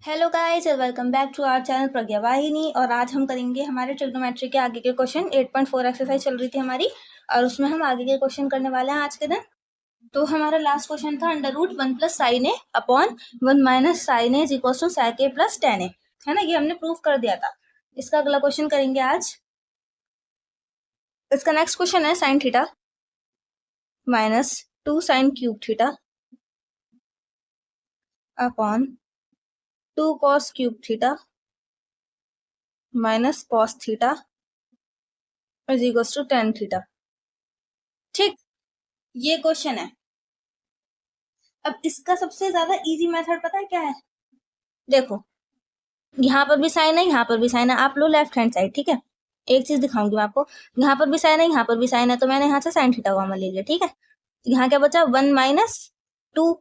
Hello guys, welcome back to our channel Pragya Vahini. और आज हम करेंगे हमारे ट्रिग्नोमेट्री के आगे के क्वेश्चन। 8.4 एक्सरसाइज चल रही थी हमारी और उसमें हम आगे के क्वेश्चन करने वाले हैं आज के दिन। तो हमारा लास्ट क्वेश्चन था √1 + sin a upon 1 - sin a is equal to sec a + tan a, है ना। ये हमने प्रूव कर दिया था। इसका अगला क्वेश्चन करेंगे आज। इसका नेक्स्ट क्वेश्चन है sin theta minus 2 sin cube theta upon 2 cos cube theta minus cos theta is equal to tan theta. ठीक, ये क्वेश्चन है। अब इसका सबसे ज्यादा इजी मेथड पता है क्या है? देखो, यहाँ पर भी साइन है, यहाँ पर भी साइन है। आप लो लेफ्ट हैंड साइड, ठीक है। एक चीज दिखाऊंगी मैं आपको, यहाँ पर भी साइन है, यहाँ पर भी साइन है, तो मैंने यहाँ से साइन थीटा कॉमन ले लिया, ठीक है। यहाँ क्या बचा? 1 - 2।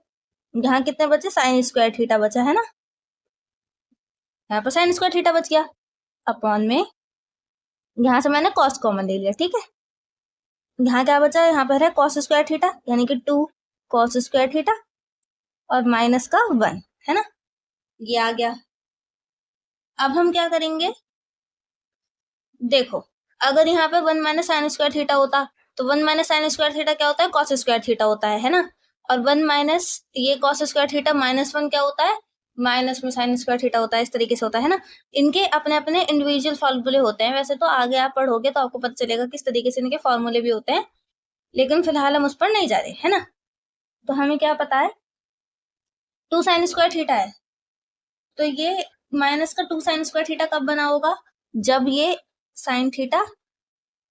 यहाँ कितने बचे? साइन स्क्वायर थीटा बचा, है ना। यहाँ पर साइन स्क्वायर थीटा बच गया अपॉन में यहाँ से मैंने कॉस कॉमन ले लिया, ठीक है। यहाँ क्या बचा? यहाँ पर है कॉस स्क्वायर थीटा, यानी कि 2 cos स्क्वायर थीटा और माइनस का 1, है ना। ये आ गया। अब हम क्या करेंगे? देखो, अगर यहाँ पे 1 - sin स्क्वायर थीटा होता तो 1 - sin स्क्वायर थीटा क्या होता है? cos स्क्वायर थीटा होता है ना। और 1 - ये cos स्क्वायर थीटा -1 क्या होता है? माइनस में sin स्क्वायर थीटा होता है। इस तरीके से होता है ना। इनके अपने अपने इंडिविजुअल फॉर्मूले होते हैं। वैसे तो आगे आप पढ़ोगे तो आपको पता चलेगा किस तरीके से इनके फॉर्मूले भी होते हैं, लेकिन फिलहाल हम उस पर नहीं जा रहे, है ना। तो हमें क्या पता है? 2 sin स्क्वायर थीटा है, तो ये माइनस का 2 sin स्क्वायर थीटा कब बना होगा? जब ये साइन थीटा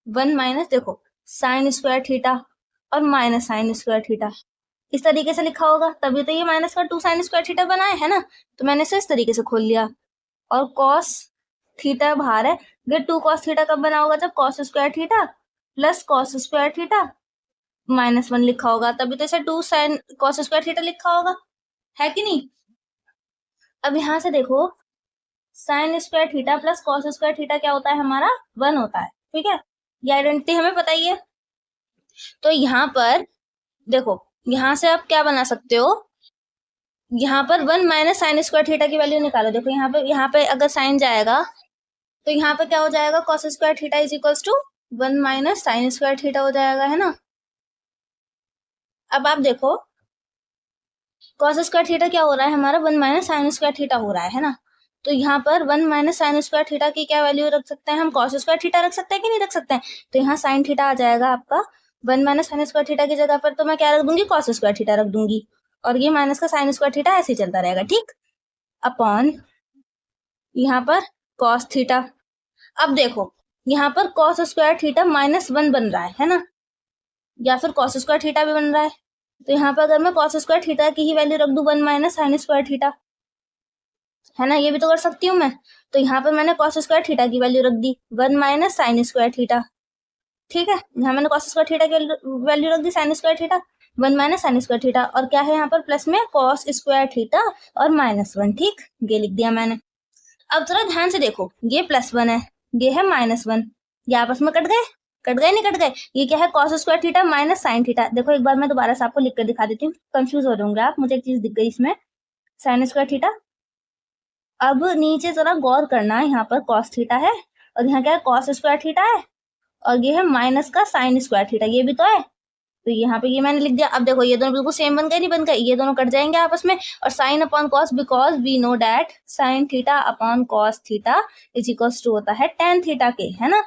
1 - देखो, साइन स्क्वायर थीटा और माइनस साइन स्क्वायर थीटा इस तरीके से लिखा होगा, तभी तो ये माइनस का 2 sin स्क्वायर थीटा बना है ना। तो मैंने इसे इस तरीके से खोल लिया। और कॉस थीटा बाहर है, ये 2 cos थीटा कब बना होगा? जब cos square theta plus cos square theta -1 लिखा होगा, तभी तो इसे 2 sin cos स्क्वायर थीटा लिखा होगा, है कि नहीं। अब यहाँ से देखो, sine square theta plus cos square theta क्या होता है? हमारा 1 होता है, ठीक है। ये आइडेंटिटी हमें पता ही है। तो यहाँ पर देखो, यहाँ से आप क्या बना सकते हो? यहाँ पर 1 - sin स्क्वायर थीटा की वैल्यू निकालो। देखो, यहाँ पे अगर साइन जाएगा तो यहाँ पे क्या हो जाएगा? cos square theta is equal to 1 - sin square theta हो जाएगा, है ना। अब आप देखो, cos स्क्वायर थीटा क्या हो रहा है हमारा? 1 - sin स्क्वायर थीटा हो रहा है ना। तो यहाँ पर 1 - sin स्क्वायर थीटा की क्या वैल्यू रख सकते हैं हम? cos स्क्वायर थीटा रख सकते हैं कि नहीं रख सकते हैं? तो यहाँ sin थीटा आ जाएगा आपका। 1 - sin स्क्वायर थीटा की जगह पर तो मैं क्या रख दूंगी? cos स्क्वायर थीटा रख दूंगी। और ये माइनस का sin स्क्वायर थीटा ऐसे ही चलता रहेगा, ठीक। अपॉन यहाँ पर cos थीटा। अब देखो, यहाँ पर cos स्क्वायर थीटा -1 बन रहा है ना, या फिर cos स्क्वायर थीटा भी बन रहा है। तो यहाँ पर अगर मैं cos स्क्वायर थीटा की ही वैल्यू रख दूं 1 - sin स्क्वायर थीटा, है ना, ये भी तो कर सकती हूँ मैं। तो यहाँ पर मैंने cos स्क्वायर थीटा की वैल्यू रख दी 1 - sin स्क्वायर थीटा, ठीक है। यहाँ मैंने cos स्क्वायर थीटा की वैल्यू रख दी sin square theta 1 - sin square theta, और क्या है यहाँ पर प्लस में cos स्क्वायर थीटा और -1, ठीक। ये लिख दिया मैंने। अब जरा ध्यान से देखो, ये +1 है, ये है -1, ये आपस में कट गए? कट गए नहीं कट गए? ये क्या है? cos square theta minus sin theta. देखो, एक बार मैं दोबारा से आपको लिख कर दिखा देती हूँ, कंफ्यूज हो जाओगे आप। मुझे एक चीज दिख गई इसमें, sin स्क्वायर थीटा। अब नीचे जरा गौर करना, यहाँ पर cos थीटा है और यहाँ क्या है? cos स्क्वायर थीटा है, और ये है माइनस का sin स्क्वायर थीटा, ये भी तो है। तो यहाँ पे ये मैंने लिख दिया। अब देखो, ये दोनों बिल्कुल सेम बन गए, नहीं बन गए? ये दोनों कट जाएंगे आपस में। और sine upon cos, because we know that sine theta upon cos theta is equals to होता है tan थीटा के, है ना।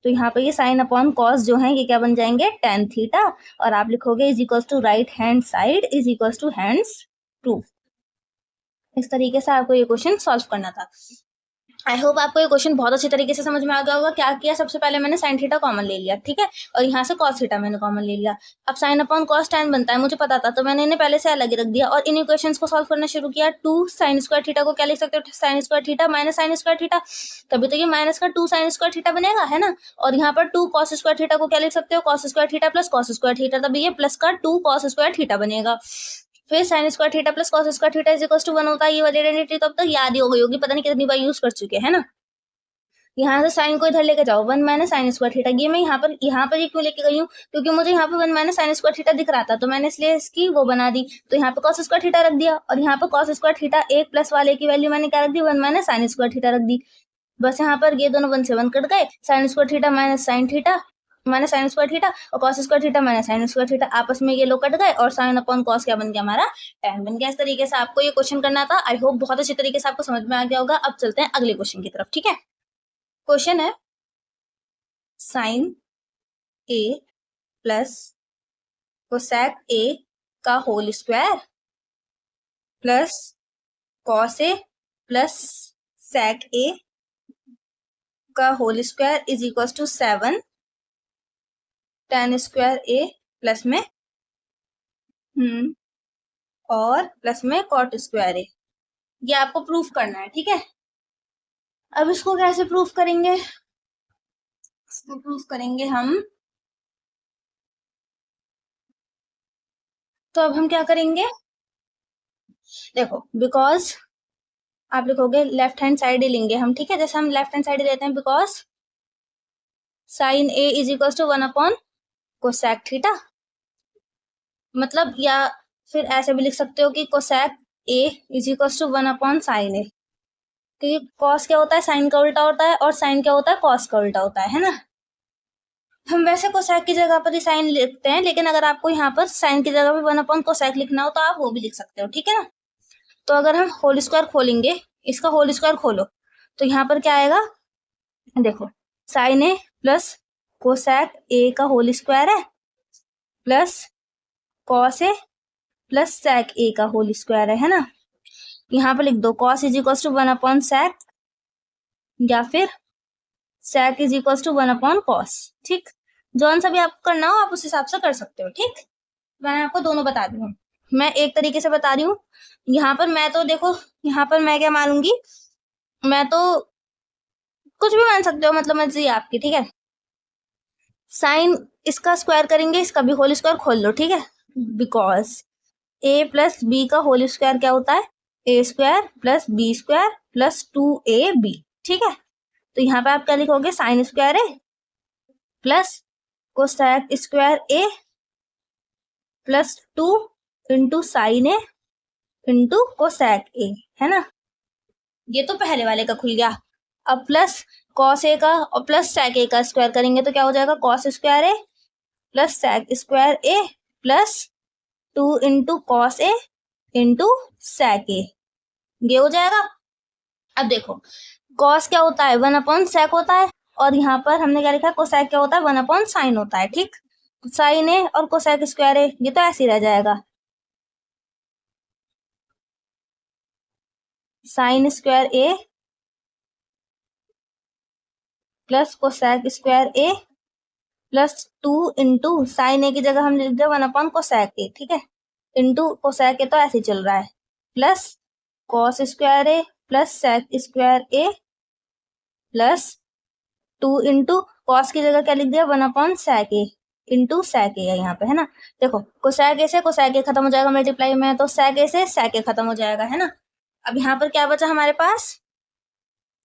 तो यहाँ पे ये साइन अपॉन कॉस जो है ये क्या बन जाएंगे? tan theta. और आप लिखोगे is equals to right hand side is equals to hands proof. इस तरीके से आपको ये क्वेश्चन सॉल्व करना था। आई होप आपको ये क्वेश्चन बहुत अच्छी तरीके से समझ में आ गया होगा। क्या किया? सबसे पहले मैंने साइन थीटा कॉमन ले लिया, ठीक है, और यहाँ से कॉस थीटा मैंने कॉमन ले लिया। अब साइन अपॉन कॉस tan बनता है, मुझे पता था, तो मैंने इन्हें पहले से अलग रख दिया और इन इक्वेशंस को सॉल्व करना शुरू किया। 2 sin स्क्वायर थीटा को क्या लिख सकते हो? sin square theta minus sin square theta, तभी तो ये माइनस का 2 sin स्क्वायर थीटा बनेगा, है ना। और यहाँ पर 2 cos स्क्वायर थीटा को क्या लिख सकते हो? cos square theta plus cos square theta, तभी ये प्लस का 2 cos स्क्वायर थीटा बनेगा। फिर sin square theta plus cos square theta is equal to 1 होता है। ये वाली आइडेंटिटी तो अब तक याद ही हो गई होगी, पता नहीं कितनी बार यूज कर चुके हैं ना। यहाँ से साइन को इधर लेके जाओ, 1 माइनस साइन स्क्वायर थीटा। ये मैं यहाँ पर ये क्यों लेके गई हूँ, क्योंकि मुझे यहाँ पे 1 माइनस साइन स्क्वायर थीटा दिख रहा था, तो मैंने इसलिए इसकी वो बना दी। तो यहाँ पे कॉस स्क्वायर थीटा रख दिया, और यहाँ पे कॉस स्क्वायर थीटा एक प्लस वाले की वैल्यू मैंने क्या रख दी, 1 माइनस साइन स्क्वायर थीटा रख दी। बस यहाँ पर ये दोनों 1 से 1 कट गए, sine square theta minus sine theta minus sine square theta, और cos square theta minus sine square theta, आपस में ये लोग कट गए, और साइन अपॉन कॉस क्या बन गया हमारा, tan बन गया। इस तरीके से आपको ये क्वेश्चन करना था। आई होप बहुत अच्छी तरीके से आपको समझ में आ गया होगा। अब चलते हैं अगले क्वेश्चन की तरफ, ठीक है। क्वेश्चन है sine A plus cosec A का whole square plus cos A plus sec A का whole square is equal to 7 tan square A plus में और प्लस में कॉट स्क्वायर ए। ये आपको प्रूफ करना है, ठीक है। अब इसको कैसे प्रूफ करेंगे, इसको प्रूफ करेंगे हम, तो अब हम क्या करेंगे, देखो बिकॉज आप लिखोगे लेफ्ट हैंड साइड ही लेंगे हम, ठीक है। जैसे हम लेफ्ट हैंड साइड लेते हैं, because sine A is equal to 1 upon cosec theta, मतलब या फिर ऐसे भी लिख सकते हो कि cosec A is equal to 1 upon sine A, क्योंकि कॉस क्या होता है, साइन का उल्टा होता है, और साइन क्या होता है, कॉस का उल्टा होता है ना। हम वैसे कोसेक की जगह पर ही साइन लिखते हैं, लेकिन अगर आपको यहाँ पर साइन की जगह पे 1 अपॉन कोसेक लिखना हो तो आप वो भी लिख सकते हो, ठीक है ना। तो अगर हम होल स्क्वायर खोलेंगे, इसका होल स्क्वायर खोलो, तो यहाँ पर क्या आएगा, देखो sine A plus cosec A का होल स्क्वायर है plus cos A plus sec A का होल स्क्वायर है ना। यहाँ पर लिख दो cos is equal to 1 upon sec, या फिर sec is equal to 1 upon cos, ठीक। जौन सा भी आपको करना हो आप उस हिसाब से कर सकते हो, ठीक। मैंने आपको दोनों बता दी हूँ, मैं एक तरीके से बता रही हूँ। यहाँ पर मैं तो देखो, यहाँ पर मैं क्या मानूंगी, मैं तो कुछ भी मान सकते हो, मतलब मर्जी आपकी, ठीक है। साइन इसका स्क्वायर करेंगे, इसका भी होल स्क्वायर खोल लो, ठीक है। बिकॉज ए प्लस बी का होल स्क्वायर क्या होता है, A square plus B square plus 2ab, ठीक है। तो यहाँ पे आप क्या लिखोगे, sine square A plus cosec square A plus 2 into sine A into cosec A, है ना। ये तो पहले वाले का खुल गया। अब प्लस कॉस ए का और प्लस सेक ए का स्क्वायर करेंगे तो क्या हो जाएगा, cos square A plus sec square A plus 2 into cos A into sec ए, ये हो जाएगा। अब देखो कॉस क्या होता है, 1 अपॉन सेक होता है, और यहाँ पर हमने क्या लिखा है, कोसेक क्या होता है, 1 अपॉन साइन होता है, ठीक। साइन ए और कोसेक स्क्वायर ए, ये तो ऐसे ही रह जाएगा, sign square A plus cosec square A plus 2 into sine ए की जगह हम लिख दे 1 अपॉन कोसेक ए, ठीक है, इंटू कोसेक ए तो ऐसे ही चल रहा है, plus cos square A plus sec square A plus 2 into cos की जगह क्या लिख दिया, 1 अपॉन सेक ए इंटू सेक ए है यहाँ पे, है ना। देखो कोसेक ए से कोसेक ए खत्म हो जाएगा मल्टीप्लाई में, तो सेक ए से सेक ए खत्म हो जाएगा, है ना। अब यहाँ पर क्या बचा हमारे पास,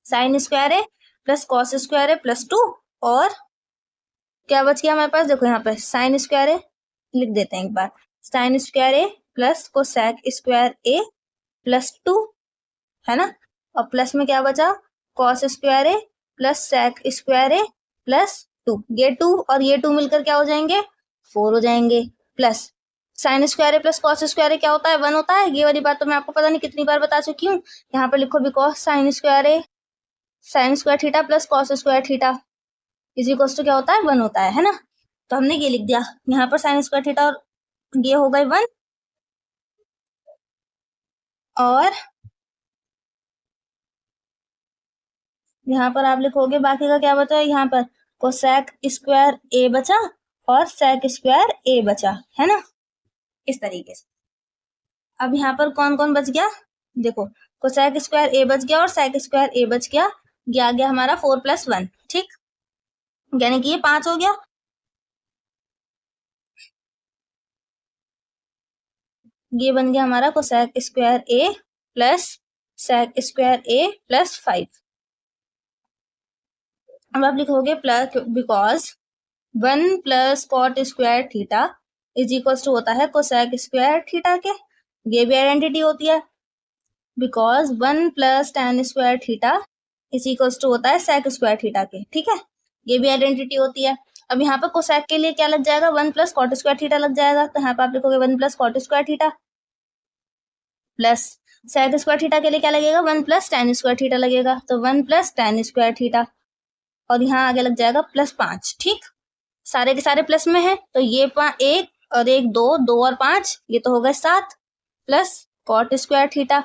sign square A plus cos square A plus 2, और क्या बच गया हमारे पास, देखो यहाँ पे साइन स्क्वायर ए लिख देते हैं एक बार, sign square A plus cosec square A plus 2, है ना। और प्लस में क्या बचा, cos square A plus sec square A plus 2, ये 2 और ये 2 मिलकर क्या हो जाएंगे, 4 हो जाएंगे, plus sign square A plus cos square ए क्या होता है, 1 होता है। ये वाली बात तो मैं आपको पता नहीं कितनी बार बता चुकी हूँ। यहाँ पर लिखो because sine square theta plus cos square theta is equal to क्या होता है, 1 होता है ना। तो हमने ये लिख दिया, यहाँ पर साइन स्क्वायर थीटा और ये हो गए 1, और यहाँ पर आप लिखोगे बाकी का क्या बचा, यहाँ पर कोसेक स्क्वायर ए बचा और सेक स्क्वायर ए बचा, है ना, इस तरीके से। अब यहाँ पर कौन कौन बच गया, देखो कोसेक स्क्वायर ए बच गया और सेक स्क्वायर ए बच गया, ये आ गया हमारा 4 + 1, ठीक, यानी कि ये 5 हो गया। ये बन गया हमारा cosec square A plus sec square A plus 5। अब आप लिखोगे plus because 1 plus cot square theta is equal to होता है कोसेक स्क्वायर थीटा के, ये भी आइडेंटिटी होती है। Because 1 plus ten square theta is equal to होता है सेक स्क्वायर थीटा के, ठीक है, ये भी आइडेंटिटी होती है। अब यहाँ पर कोसेक के लिए क्या लग जाएगा, 1 प्लस कॉट स्क्वायर थीटा लग जाएगा, तो यहाँ पर आप लिखोगे 1 plus cot square theta plus sec square theta के लिए क्या लगेगा, 1 प्लस टेन स्क्वायर थीटा लगेगा, तो 1 प्लस टेन स्क्वायर थीटा, और यहाँ आगे लग जाएगा प्लस 5, ठीक, सारे के सारे प्लस में है, तो ये 1 और 1 2, 2 और 5 ये तो हो गए 7, प्लस कॉट स्क्वायर थीटा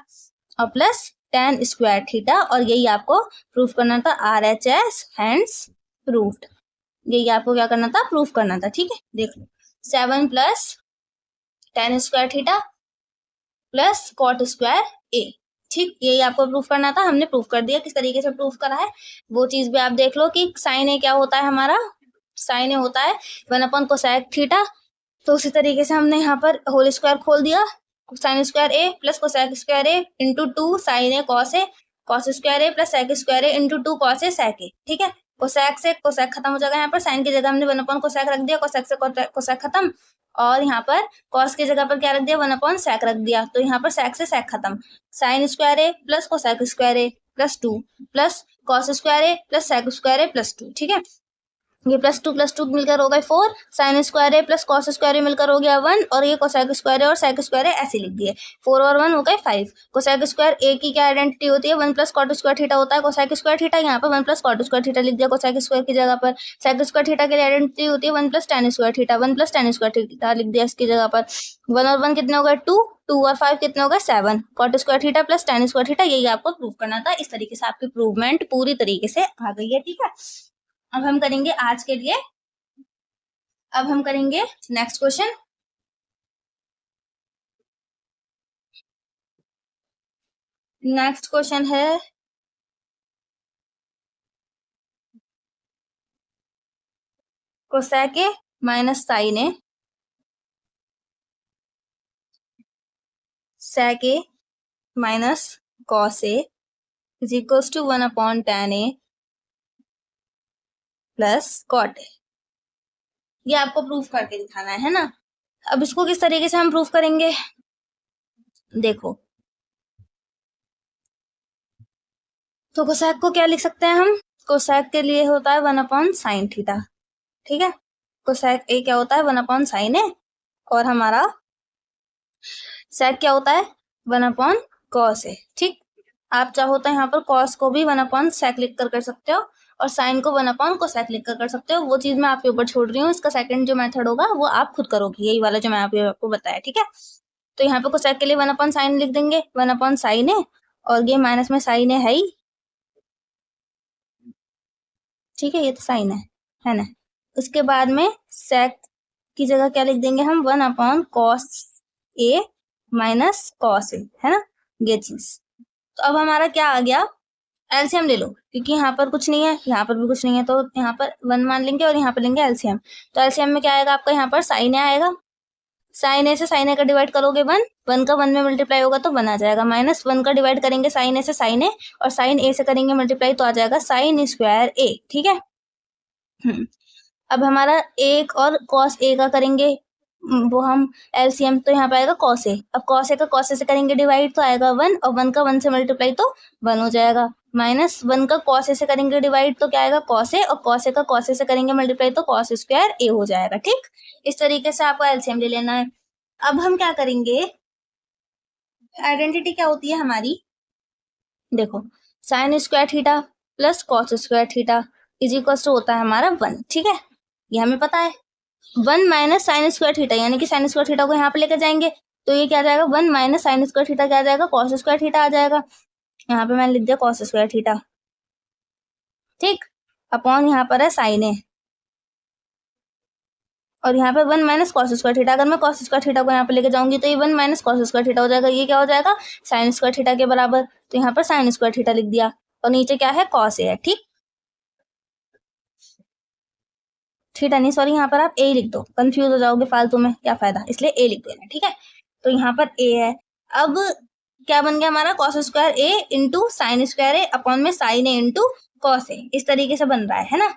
और प्लस टेन स्क्वायर थीटा, और यही आपको प्रूफ करना था, RHS हैंड्स प्रूफ्ड, यही आपको क्या करना था, प्रूफ करना था, ठीक है। देख लो 7 plus ten square theta plus cot square A, ठीक, यही आपको प्रूफ करना था, हमने प्रूफ कर दिया। किस तरीके से प्रूफ करा है वो चीज भी आप देख लो कि साइन ए क्या होता है हमारा, साइन ए होता है 1 अपॉन कोसेक थीटा, तो उसी तरीके से हमने यहाँ पर होल स्क्वायर खोल दिया, sign square A plus cosec square A into 2 sign A cos square A plus sec square A into 2 cos A sec ए, ठीक है। कोसेक से कोसेक खत्म हो जाएगा, यहाँ पर साइन की जगह हमने 1 अपॉन कोसेक रख दिया, कोसेक से कोसेक खत्म, और यहाँ पर कॉस की जगह पर क्या रख दिया, 1 अपॉन सेक रख दिया, तो यहाँ पर सेक से सेक खत्म, sign square A plus cosec square A plus 2 plus cos square A plus sec square A plus 2, ठीक है, ये प्लस टू मिलकर हो गए 4, sign square A plus cos square ए मिलकर हो गया 1, और ये कोसेक स्क्वायर ए और सेक स्क्वायर ए ऐसे लिख दिए, 4 और 1 हो गए 5। कोसेक स्क्वायर ए की क्या आइडेंटिटी होती है, 1 प्लस कॉट स्क्वायर थीटा होता है कोसेक स्क्वायर थीटा, यहाँ पर 1 प्लस कॉट स्क्वायर थीटा लिख दिया कोसेक स्क्वायर की जगह पर। सेक स्क्वायर थीटा के लिए आइडेंटिटी होती है 1 plus ten square theta, 1 plus ten square theta लिख दिया इसकी जगह पर। 1 और 1 कितने हो गए 2, 2 और 5 कितने हो गए 7, cot square theta plus ten square theta, यही आपको प्रूव करना था। इस तरीके से आपकी प्रूवमेंट पूरी तरीके से आ गई है, ठीक है। अब हम करेंगे आज के लिए, अब हम करेंगे नेक्स्ट क्वेश्चन। नेक्स्ट क्वेश्चन है cosec A minus sine A, sec A minus cos A is equals to 1 upon tan A plus cot A, ये आपको प्रूफ करके दिखाना है ना। अब इसको किस तरीके से हम प्रूफ करेंगे, देखो, तो कोसेक को क्या लिख सकते हैं हम, कोसेक के लिए होता है 1 अपॉन साइन थीटा, ठीक है, कोसेक ए क्या होता है 1 अपॉन साइन ए, और हमारा सेक क्या होता है 1 अपॉन कॉस ए, ठीक। आप चाहो तो यहाँ पर कॉस को भी 1 अपॉन सेक लिख कर सकते हो, और साइन को 1 अपॉन कोसेक लिख कर सकते हो, वो चीज मैं आपके ऊपर छोड़ रही हूँ, इसका सेकंड जो मेथड होगा वो आप खुद करोगे, यही वाला जो मैं आपको बताया, ठीक है। तो यहाँ पे कोसेक के लिए 1 अपॉन साइन लिख देंगे, 1 अपॉन साइन है, और ये माइनस में साइन है ही, ठीक है, ये तो साइन है ना। उसके बाद में सेक की जगह क्या लिख देंगे हम, 1 अपॉन कॉस ए माइनस कॉस ए, है ना, ये चीज। तो अब हमारा क्या आ गया, एलसीएम ले लो, क्योंकि यहाँ पर कुछ नहीं है, यहाँ पर भी कुछ नहीं है, तो यहाँ पर 1 मान लेंगे और यहाँ पर लेंगे एलसीएम। तो एलसीएम में क्या आएगा आपका, यहाँ पर साइन ए आएगा, साइन ए से साइन ए का डिवाइड करोगे 1, 1 का 1 में मल्टीप्लाई होगा तो 1 आ जाएगा, माइनस 1 का डिवाइड करेंगे साइन ए से साइन ए, और साइन ए से करेंगे मल्टीप्लाई तो आ जाएगा साइन स्क्वायर ए, ठीक है। अब हमारा एक और कॉस ए का करेंगे वो हम एलसीएम, तो यहाँ पे आएगा कॉस ए, अब कॉस ए का कॉस ए से करेंगे डिवाइड तो आएगा 1, और 1 का 1 से मल्टीप्लाई तो 1 हो जाएगा, माइनस 1 का कॉस ए से करेंगे डिवाइड तो क्या आएगा कॉस ए, और कॉस ए का कॉस ए से करेंगे मल्टीप्लाई तो कॉस स्क्वायर ए हो जाएगा, ठीक। इस तरीके से आपको एलसीएम ले लेना है। अब हम क्या करेंगे, आइडेंटिटी क्या होती है हमारी, देखो, sine square theta plus cos square theta is equal to होता है हमारा 1, ठीक है, ये हमें पता है। 1 माइनस साइन स्क्वायर थीटा, यानी कि साइन स्क्वायर थीटा को यहाँ पे लेकर जाएंगे, तो ये क्या आ जाएगा 1 माइनस साइन स्क्वायर थीटा क्या आ जाएगा कॉस स्क्वायर थीटा आ जाएगा, यहाँ पे मैंने लिख दिया कॉस स्क्वायर थीटा, ठीक, अपॉन यहाँ पर है साइन ए, और यहाँ पे 1 माइनस कॉस स्क्वायर थीटा, अगर मैं कॉस स्क्वायर थीटा को यहाँ पे लेके जाऊंगी तो ये 1 माइनस कॉस स्क्वायर थीटा हो जाएगा, ये क्या हो जाएगा साइन स्क्वायर थीटा के बराबर, तो यहाँ पर साइन स्क्वायर थीटा लिख दिया, और नीचे क्या है कॉस ए है, ठीक, थीटा नहीं सॉरी, यहाँ पर आप ए लिख दो, कंफ्यूज हो जाओगे फालतू में, क्या फायदा, इसलिए ए लिख देना, ठीक है। तो यहाँ पर ए है, अब क्या बन गया हमारा कॉस स्क्वायर ए इंटू साइन स्क्वायर ए अपॉन में sign A into cos A, इस तरीके से बन रहा है ना।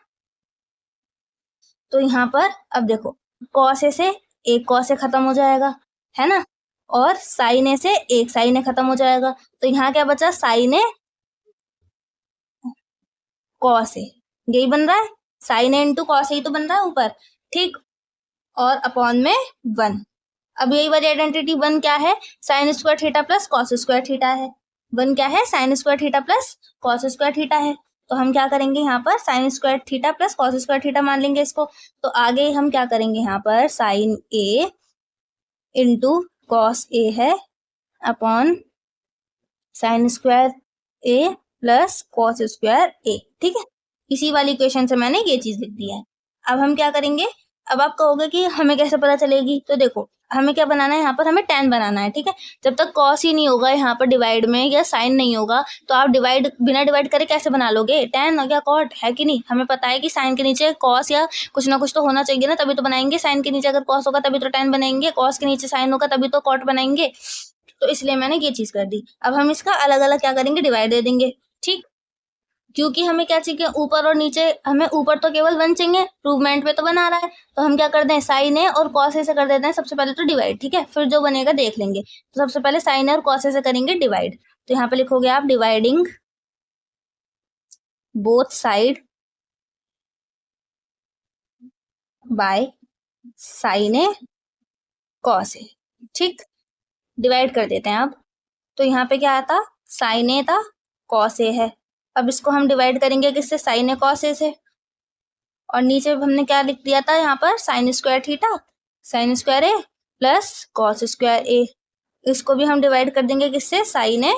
तो यहाँ पर अब देखो कॉस ए से एक कॉस ए खत्म हो जाएगा, है ना, और साइन ए से एक साइन ए खत्म हो जाएगा। तो यहाँ क्या बचा, साइन ए कॉस ए, यही बन रहा है, sine A into cos A तो बन रहा है ऊपर, ठीक, और अपॉन में 1। अब यही वाली आइडेंटिटी 1 क्या है, sign square theta plus cos square theta है। 1 क्या है, sign square theta plus cos square theta है। तो हम क्या करेंगे यहाँ पर sine square theta plus cos square theta मान लेंगे इसको। तो आगे हम क्या करेंगे यहाँ पर sign A into cos A है upon sine square A plus cos square A, ठीक है। इसी वाली इक्वेशन से मैंने ये चीज लिख दिया है। अब हम क्या करेंगे, अब आप कहोगे कि हमें कैसे पता चलेगी, तो देखो हमें क्या बनाना है, यहाँ पर हमें tan बनाना है, ठीक है। जब तक cos ही नहीं होगा यहाँ पर डिवाइड में या sin नहीं होगा, तो आप डिवाइड बिना डिवाइड करे कैसे बना लोगे, tan हो गया cot, है कि नहीं। हमें पता है कि sin के नीचे cos या कुछ ना कुछ तो होना चाहिए ना, तभी तो बनाएंगे। sin के नीचे अगर cos होगा तभी तो tan बनाएंगे, cos के नीचे sin होगा तभी तो cot बनाएंगे। तो इसलिए मैंने ये चीज कर दी। अब हम इसका अलग अलग क्या करेंगे, डिवाइड दे देंगे, ठीक, क्योंकि हमें क्या चाहिए ऊपर और नीचे, हमें ऊपर तो केवल 1 चाहिए, प्रूवमेंट में तो 1 आ रहा है, तो हम क्या कर दें साइन ए और कॉस ए से कर देते हैं सबसे पहले तो डिवाइड, ठीक है, फिर जो बनेगा देख लेंगे। तो सबसे पहले साइन ए और कॉस ए से करेंगे डिवाइड। तो यहाँ पे लिखोगे आप dividing both side by sine A cos A, ठीक, डिवाइड कर देते हैं आप। तो यहाँ पे क्या आता, साइन ए था, कॉस ए है। अब इसको हम डिवाइड करेंगे किससे, साइन ए कॉस ए से। और नीचे हमने क्या लिख दिया था यहाँ पर, sine square theta sine square A plus cos square A. इसको भी हम डिवाइड कर देंगे किससे, साइन ए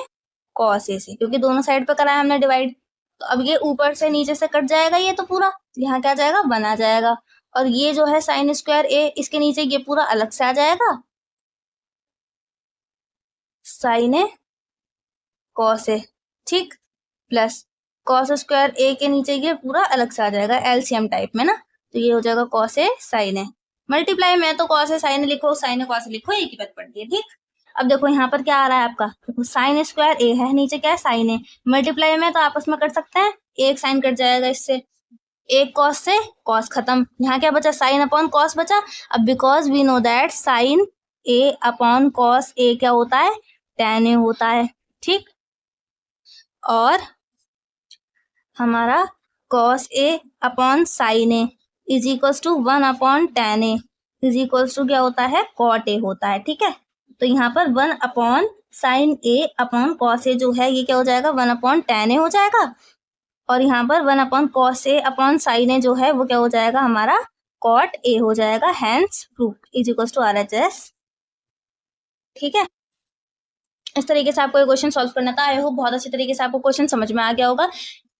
कॉस ए से, क्योंकि दोनों साइड पे कराया हमने डिवाइड। तो अब ये ऊपर से नीचे से कट जाएगा ये तो पूरा, यहाँ क्या जाएगा 1 आ जाएगा। और ये जो है साइन स्क्वायर ए, इसके नीचे ये पूरा अलग से आ जाएगा, साइन ए कॉस ए, ठीक, प्लस कॉस स्क्वायर ए के नीचे ये पूरा अलग से आ जाएगा एलसीएम टाइप में ना। तो ये हो जाएगा cos A sign A, multiply में तो कॉस ए साइन लिखो, साइन ए कॉस लिखो, एक ही बात पड़ती है, ठीक। अब देखो यहाँ पर क्या आ रहा है आपका, साइन स्क्वायर ए है, नीचे क्या है साइन ए, मल्टीप्लाई में तो आपस में कर सकते हैं, एक साइन कट जाएगा इससे, एक कॉस से कॉस खत्म, यहाँ क्या बचा साइन अपॉन कॉस बचा। अब because we know that sine A upon cos A क्या होता है, tan ए होता है, ठीक। और हमारा cos A upon sine A is equals to 1 upon tan A is equals to क्या होता है, cot ए होता है, ठीक है। तो यहाँ पर 1 upon sine A upon cos ए जो है ये क्या हो जाएगा, 1 अपॉन tan ए हो जाएगा। और यहाँ पर 1 upon cos A upon sine ए जो है वो क्या हो जाएगा हमारा cot ए हो जाएगा, hence proof is equals to RHS, ठीक है। इस तरीके से आपको ये क्वेश्चन सॉल्व करना था। आई होप बहुत अच्छे तरीके से आपको क्वेश्चन समझ में आ गया होगा।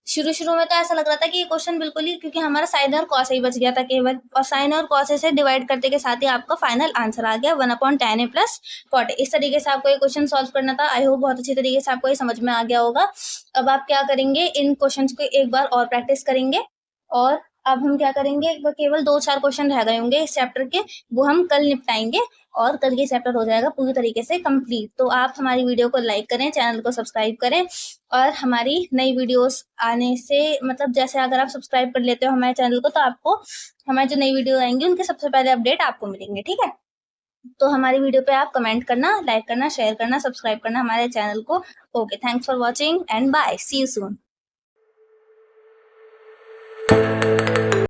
शुरू में तो ऐसा लग रहा था कि ये क्वेश्चन बिल्कुल ही, क्योंकि हमारा साइन और कॉस ही बच गया था केवल, और साइन और कॉस से डिवाइड करते के साथ ही आपका फाइनल आंसर आ गया 1 upon tan A plus cot ए। इस तरीके से आपको ये क्वेश्चन सॉल्व करना था। आई होप बहुत अच्छे तरीके से आपको ये समझ में आ गया होगा। अब आप क्या करेंगे, इन क्वेश्चन को एक बार और प्रैक्टिस करेंगे, और अब हम क्या करेंगे, केवल 2-4 क्वेश्चन रह गए होंगे इस चैप्टर के, वो हम कल निपटाएंगे और कल ये चैप्टर हो जाएगा पूरी तरीके से कंप्लीट। तो आप हमारी वीडियो को लाइक करें, चैनल को सब्सक्राइब करें, और हमारी नई वीडियोस आने से मतलब जैसे अगर आप सब्सक्राइब कर लेते हो हमारे चैनल को, तो आपको हमारी जो नई वीडियो आएंगी उनके सबसे पहले अपडेट आपको मिलेंगे, ठीक है। तो हमारी वीडियो पे आप कमेंट करना, लाइक करना, शेयर करना, सब्सक्राइब करना हमारे चैनल को। Okay, thanks for watching and bye, see you soon.